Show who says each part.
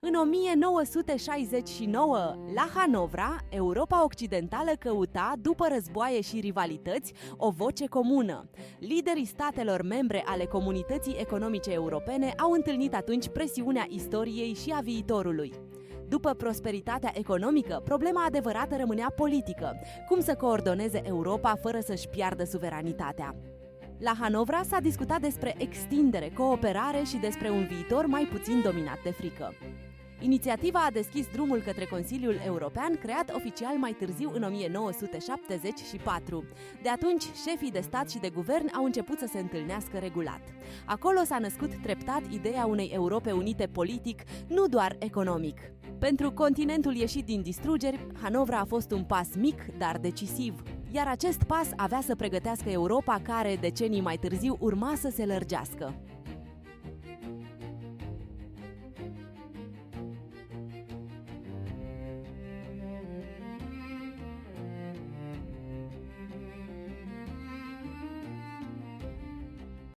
Speaker 1: În 1969, la Hanovra, Europa Occidentală căuta, după războaie și rivalități, o voce comună. Liderii statelor membre ale Comunității Economice Europene au întâlnit atunci presiunea istoriei și a viitorului. După prosperitatea economică, problema adevărată rămânea politică: cum să coordoneze Europa fără să-și piardă suveranitatea. La Hanovra s-a discutat despre extindere, cooperare și despre un viitor mai puțin dominat de frică. Inițiativa a deschis drumul către Consiliul European, creat oficial mai târziu în 1974. De atunci, șefii de stat și de guvern au început să se întâlnească regulat. Acolo s-a născut treptat ideea unei Europe unite politic, nu doar economic. Pentru continentul ieșit din distrugeri, Hanovra a fost un pas mic, dar decisiv. Iar acest pas avea să pregătească Europa care, decenii mai târziu, urma să se lărgească.